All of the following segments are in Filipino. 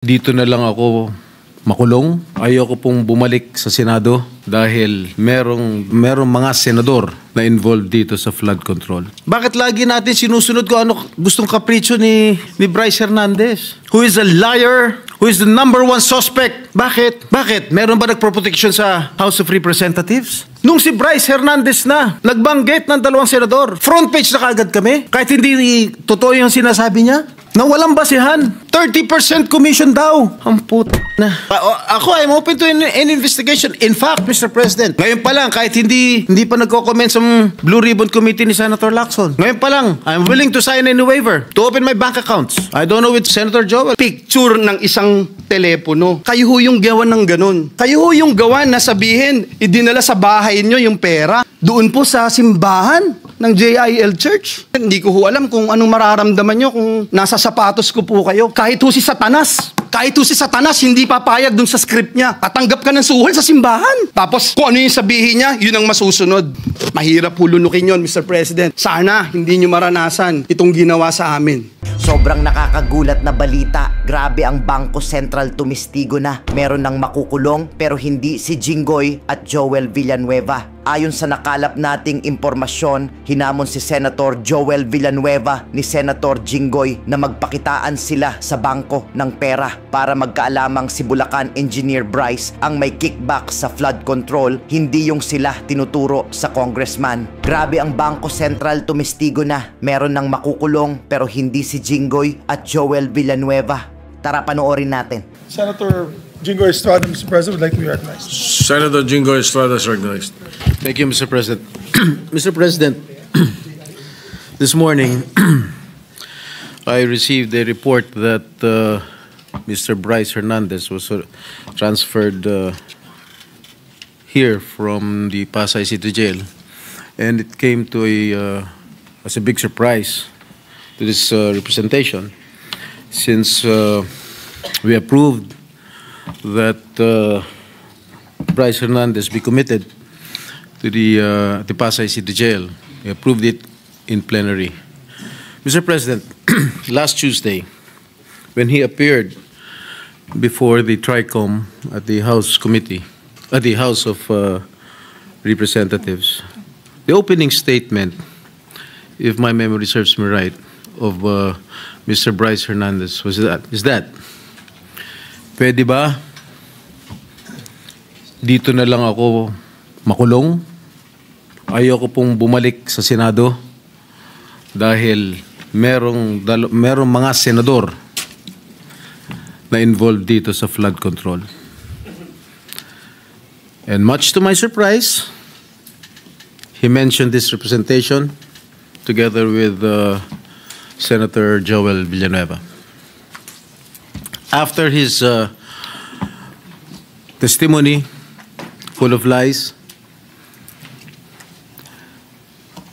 Dito na lang ako makulong. Ayoko pong bumalik sa Senado dahil merong mga senador na involved dito sa flood control. Bakit lagi natin sinusunod ko ano gustong kapritsyo ni Bryce Hernandez? Who is a liar? Who is the number one suspect? Bakit? Meron ba nagproprotection sa House of Representatives? Nung si Bryce Hernandez na, nagbanggit ng dalawang senador, front page na kagad kami, kahit hindi totoo yung sinasabi niya, na walang basihan. 30% commission daw. Ang puto na. Ako, I'm open to any investigation. In fact, Mr. President, ngayon pa lang, kahit hindi pa nagko-comment sa Blue Ribbon Committee ni Senator Lacson, ngayon pa lang, I'm willing to sign any waiver to open my bank accounts. I don't know with Senator Joel. Picture ng isang telepono. Kayo ho yung gawa ng ganun. Kayo ho yung gawa na sabihin, idinala sa bahay nyo yung pera. Doon po sa simbahan ng JIL Church. Hindi ko ho alam kung anong mararamdaman nyo kung nasa sapatos ko po kayo. Kahit ho si Satanas, hindi papayag dun sa script niya. Tatanggap ka ng suhol sa simbahan. Tapos kung ano yung sabihin niya, yun ang masusunod. Mahirap po lunukin yun, Mr. President. Sana hindi nyo maranasan itong ginawa sa amin. Sobrang nakakagulat na balita. Grabe ang Bangko Sentral tumistigo na. Meron ng makukulong pero hindi si Jinggoy at Joel Villanueva. Ayon sa nakalap nating impormasyon, hinamon si Senator Joel Villanueva ni Senator Jinggoy na magpakitaan sila sa bangko ng pera para magkaalamang si Bulacan Engineer Bryce ang may kickback sa flood control, hindi yung sila tinuturo sa congressman. Grabe ang Bangko Sentral tumistigo na. Meron ng makukulong pero hindi si Jinggoy at Joel Villanueva. Tara panoorin natin. Senator Jinggoy Estrada, Mr. President, would like to be recognized. Senator Jinggoy Estrada is recognized. Thank you, Mr. President. Mr. President, this morning, I received a report that Mr. Bryce Hernandez was transferred here from the Pasay City Jail, and it came to as a big surprise to this representation, since we approved that Bryce Hernandez be committed to the Pasay City Jail. We approved it in plenary. Mr. President, last Tuesday, when he appeared before the TRICOM at the House Committee, at the House of Representatives, the opening statement, if my memory serves me right, of Mr. Bryce Hernandez is that, pwede ba dito na lang ako makulong? Ayoko pong bumalik sa Senado dahil merong mga senador na involved dito sa flood control. And much to my surprise, he mentioned this representation together with Senator Joel Villanueva. After his testimony, full of lies,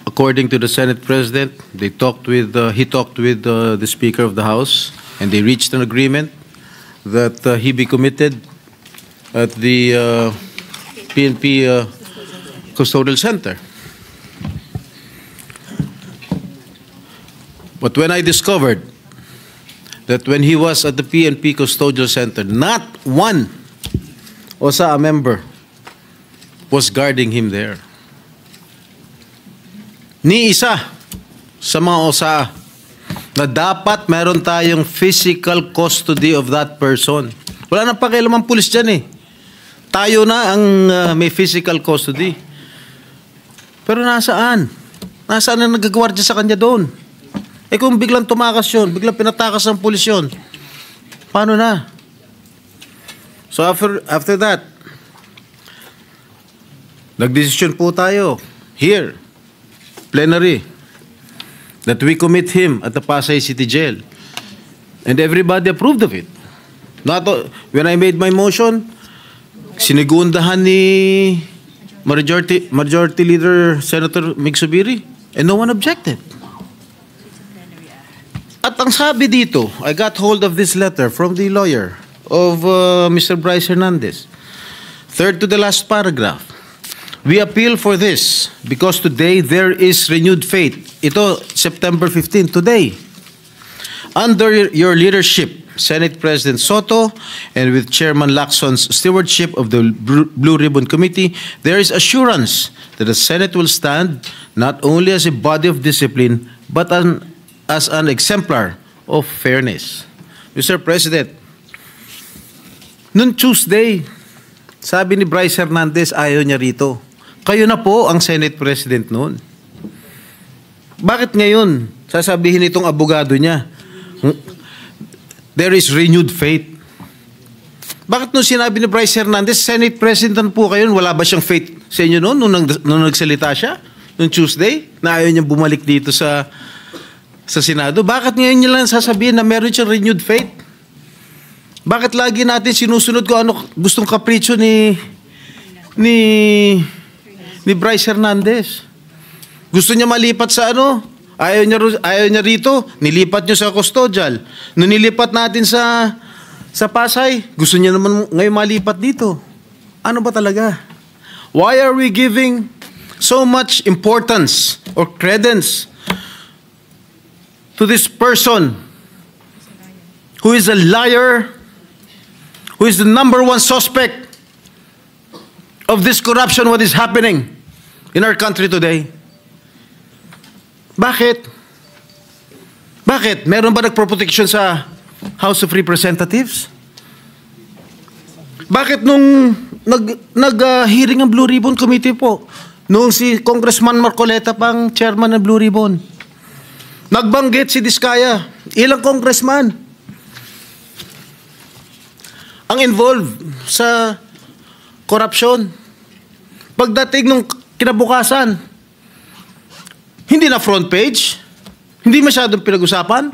according to the Senate President, he talked with the Speaker of the House, and they reached an agreement that he be committed at the PNP Custodial Center. But when I discovered that when he was at the PNP Custodial Center, not one OSA member was guarding him there. Ni isa sa mga OSA na dapat meron tayong physical custody of that person. Wala nang pakialam ang pulis dyan eh. Tayo na ang may physical custody. Pero nasaan? Nasaan na nagagwardya sa kanya doon? Eh kung biglang tumakas yun, biglang pinatakas ng pulis yun, paano na? So after that, nagdesisyon po tayo here, plenary, that we commit him at the Pasay City Jail. And everybody approved of it. When I made my motion, sinigundahan ni Majority Leader Senator Mig Zubiri, and no one objected. At ang sabi dito, I got hold of this letter from the lawyer of Mr. Bryce Hernandez. Third to the last paragraph. We appeal for this because today there is renewed faith. Ito, September 15, today. Under your leadership, Senate President Soto and with Chairman Lacson's stewardship of the Blue Ribbon Committee, there is assurance that the Senate will stand not only as a body of discipline, but as an exemplar of fairness. Mr. President, noong Tuesday, sabi ni Bryce Hernandez, ayaw niya rito. Kayo na po ang Senate President noon. Bakit ngayon sasabihin itong abogado niya, there is renewed faith? Bakit nung sinabi ni Bryce Hernandez, Senate President po kayo, wala ba siyang faith sa inyo noon nung nagsalita siya? Noong Tuesday, na ayaw niya bumalik dito sa Senado? Bakit ngayon niya lang sasabihin na meron siyang renewed faith? Bakit lagi natin sinusunod ko ano gustong kapritsyo ni Bryce Hernandez? Gusto niya malipat sa ano? Ayaw niya rito, nilipat niyo sa custodial. Nung nilipat natin sa Pasay, gusto niya naman ngayon malipat dito. Ano ba talaga? Why are we giving so much importance or credence to this person who is a liar, who is the number one suspect of this corruption, what is happening in our country today? Bakit? Bakit? Meron ba nagproprotection sa House of Representatives? Bakit nung nag-hearing ang Blue Ribbon Committee po, nung si Congressman Marcoleta pang chairman ng Blue Ribbon, nagbanggit si Diskaya, ilang congressman ang involved sa corruption? Pagdating nung kinabukasan, hindi na front page, hindi masyadong pinag-usapan.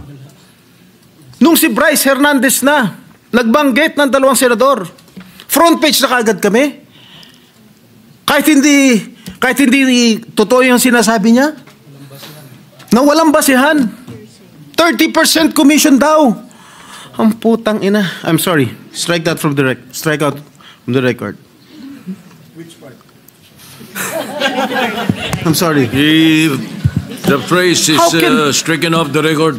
Nung si Bryce Hernandez na, nagbanggit ng 2 senador, front page na kagad kami. Kahit hindi totoo yung sinasabi niya, na walang basihan. 30% commission daw. Ang putang ina. I'm sorry. Strike out from the record. Which part? I'm sorry. The phrase is stricken off the record.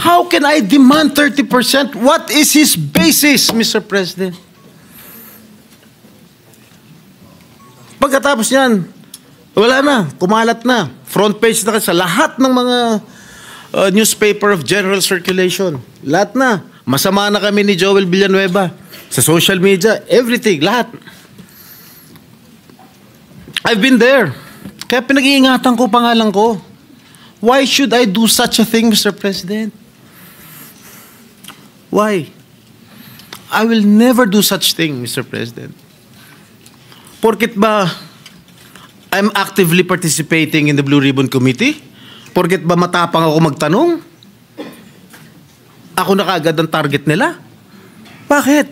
How can I demand 30%? What is his basis, Mr. President? Pagkatapos niyan, wala na, kumalat na. Front page na sa lahat ng mga newspaper of general circulation. Lahat na. Masama na kami ni Joel Villanueva. Sa social media, everything, lahat. I've been there. Kaya pinag-iingatan ko pangalan ko. Why should I do such a thing, Mr. President? Why? I will never do such thing, Mr. President. Porket ba I'm actively participating in the Blue Ribbon Committee? Porket ba matapang ako magtanong? Ako na kaagad ang target nila? Bakit?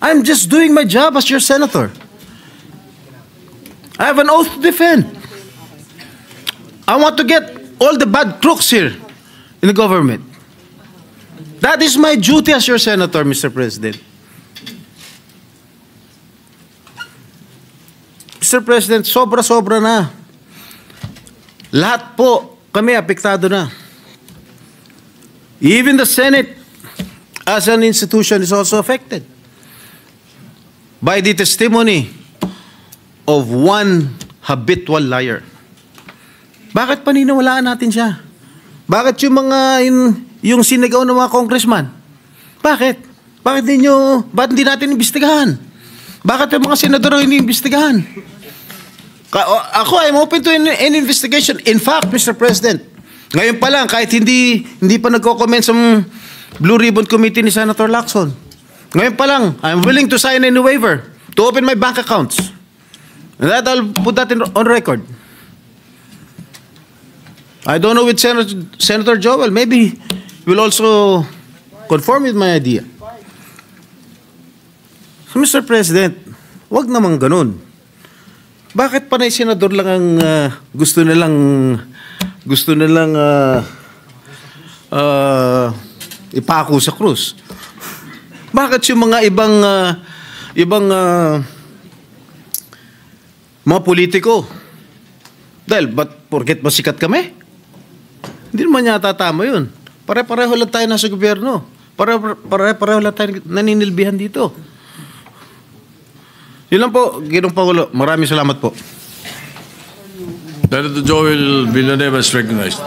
I'm just doing my job as your senator. I have an oath to defend. I want to get all the bad crooks here in the government. That is my duty as your senator, Mr. President. Mr. President, sobra-sobra na. Lahat po kami apektado na. Even the Senate as an institution is also affected by the testimony of one habitual liar. Bakit paniniwalaan natin siya? Bakit yung mga yung sinigaw ng mga congressman? Bakit? Bakit hindi natin imbestigahan? Bakit yung mga senador hindi imbestigahan? Ako, I'm open to an investigation. In fact, Mr. President, ngayon pa lang, kahit hindi pa nagko-comment sa Blue Ribbon Committee ni Senator Lacson, ngayon pa lang, I'm willing to sign any waiver to open my bank accounts. And that I'll put that on record. I don't know with Senator Joel. Maybe he will also conform with my idea. So, Mr. President, wag naman ganun. Bakit panay senador lang ang gusto nilang ipako sa krus? Bakit yung mga ibang mga politiko? Dahil, porket masikat kami? Hindi naman yata tama yun. Pare-pareho lang tayo nasa gobyerno. Pare-pareho lang tayo naninilbihan dito. Yun lang po, Ginoong Pangulo. Maraming salamat po. Senator Joel Villanueva is recognized.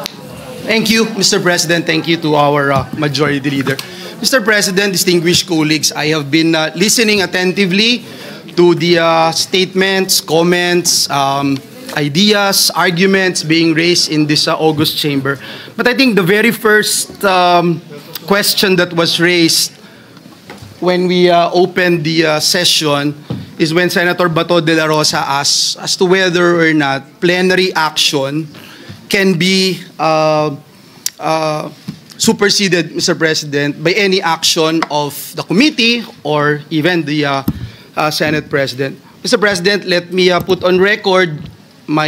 Thank you, Mr. President. Thank you to our Majority Leader. Mr. President, distinguished colleagues, I have been listening attentively to the statements, comments, ideas, arguments being raised in this August chamber. But I think the very first question that was raised when we opened the session is when Senator Bato de la Rosa asked as to whether or not plenary action can be superseded, Mr. President, by any action of the committee or even the Senate President. Mr. President, let me put on record my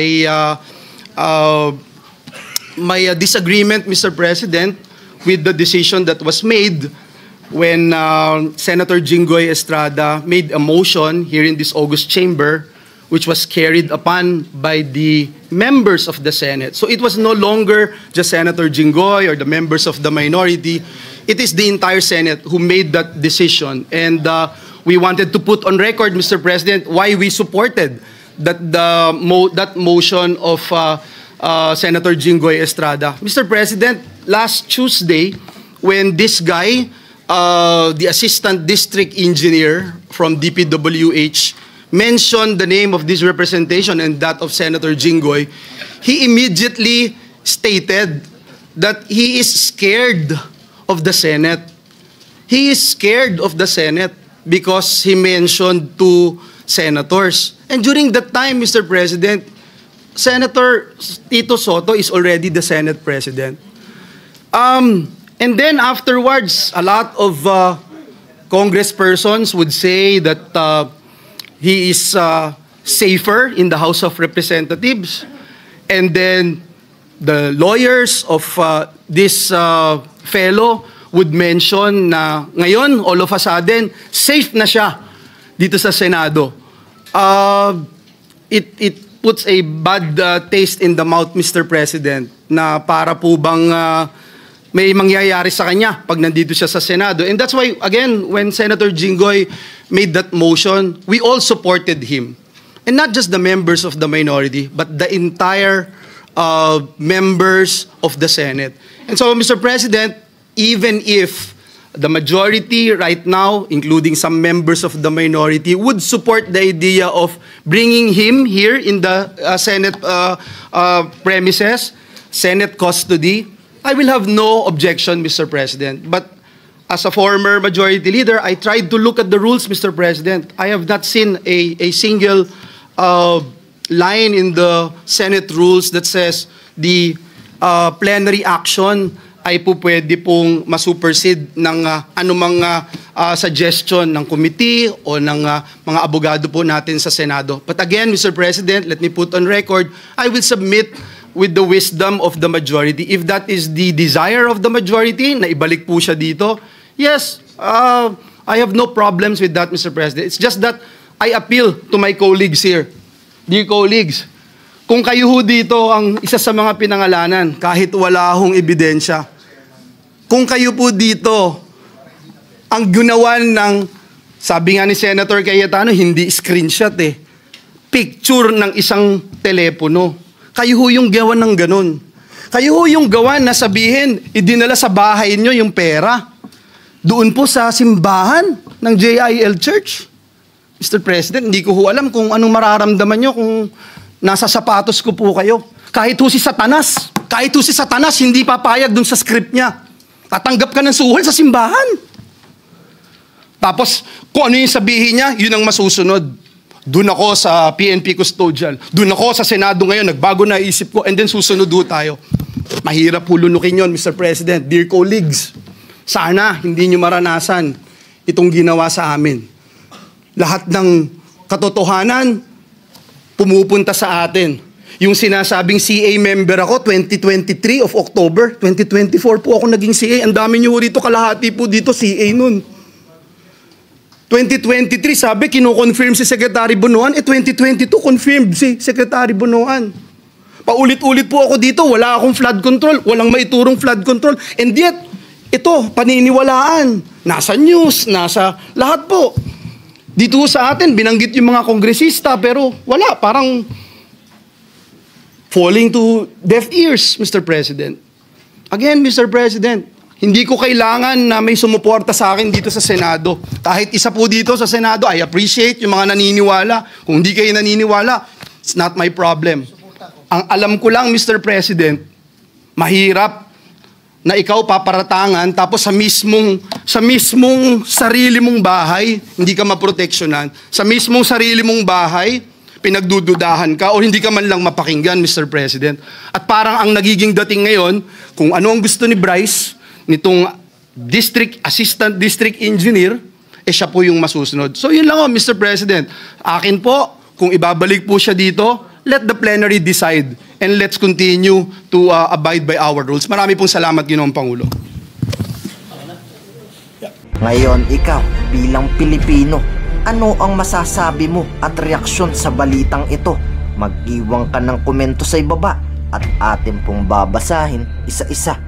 disagreement, Mr. President, with the decision that was made when Senator Jinggoy Estrada made a motion here in this August chamber, which was carried upon by the members of the Senate. So it was no longer just Senator Jinggoy or the members of the minority. It is the entire Senate who made that decision. And we wanted to put on record, Mr. President, why we supported that motion of Senator Jinggoy Estrada. Mr. President, last Tuesday, when this guy, the assistant district engineer from DPWH, mentioned the name of this representation and that of Senator Jinggoy, he immediately stated that he is scared of the Senate. He is scared of the Senate because he mentioned two senators. And during that time, Mr. President, Senator Tito Soto is already the Senate President. And then afterwards, a lot of congresspersons would say that he is safer in the House of Representatives. And then the lawyers of this fellow would mention na ngayon, all of a sudden, safe na siya dito sa Senado. It puts a bad taste in the mouth, Mr. President, na para po bang may mangyayari sa kanya pag nandito siya sa Senado. And that's why, again, when Senator Jinggoy made that motion, we all supported him. And not just the members of the minority, but the entire members of the Senate. And so, Mr. President, even if the majority right now, including some members of the minority, would support the idea of bringing him here in the Senate premises, Senate custody, I will have no objection, Mr. President. But as a former majority leader, I tried to look at the rules, Mr. President. I have not seen a single line in the Senate rules that says the plenary action ay po pwede pong masupersede ng anumang suggestion ng committee o ng mga abogado po natin sa Senado. But again, Mr. President, let me put on record, I will submit with the wisdom of the majority. If that is the desire of the majority, na ibalik po siya dito, yes, I have no problems with that, Mr. President. It's just that I appeal to my colleagues here. Dear colleagues, kung kayo ho dito ang isa sa mga pinangalanan, kahit wala hong ebidensya, kung kayo po dito ang ginawan ng, sabi nga ni Senator Cayetano, hindi screenshot picture ng isang telepono. Kayo ho yung gawa ng ganun. Kayo ho yung gawa na sabihin, idinala sa bahay nyo yung pera. Doon po sa simbahan ng JIL Church. Mr. President, hindi ko ho alam kung anong mararamdaman nyo kung nasa sapatos ko po kayo. Kahit ho si Satanas, hindi papayag dun sa script niya. Tatanggap ka ng suhol sa simbahan. Tapos, kung ano yung sabihin niya, yun ang masusunod. Doon ako sa PNP custodial. Doon ako sa Senado ngayon. Nagbago na isip ko. And then susunod doon tayo. Mahirap hulunukin yun, Mr. President. Dear colleagues, sana hindi nyo maranasan itong ginawa sa amin. Lahat ng katotohanan pumupunta sa atin. Yung sinasabing CA member ako, 2023 of October, 2024 po ako naging CA. Ang dami nyo rito, kalahati po dito CA nun. 2023, sabi, kino-confirm si Secretary Bunuan. 2022, confirmed si Secretary Bunuan. Paulit-ulit po ako dito, wala akong flood control, walang maiturong flood control. And yet, ito, paniniwalaan. Nasa news, nasa lahat po. Dito sa atin, binanggit yung mga kongresista, pero wala, parang falling to deaf ears, Mr. President. Again, Mr. President, hindi ko kailangan na may sumuporta sa akin dito sa Senado. Kahit isa po dito sa Senado, I appreciate yung mga naniniwala. Kung hindi kayo naniniwala, it's not my problem. Ang alam ko lang, Mr. President, mahirap na ikaw paparatangan tapos sa mismong sarili mong bahay, hindi ka maproteksyonan. Sa mismong sarili mong bahay, pinagdududahan ka o hindi ka man lang mapakinggan, Mr. President. At parang ang nagiging dating ngayon, kung ano ang gusto ni Bryce, nitong assistant district engineer, siya po yung masusunod. So yun lang Mr. President. Akin po, kung ibabalik po siya dito, let the plenary decide and let's continue to abide by our rules. Marami pong salamat, Ginoong Pangulo. Ngayon, ikaw, bilang Pilipino, ano ang masasabi mo at reaksyon sa balitang ito? Mag-iwan ka ng komento sa ibaba at atin pong babasahin isa-isa.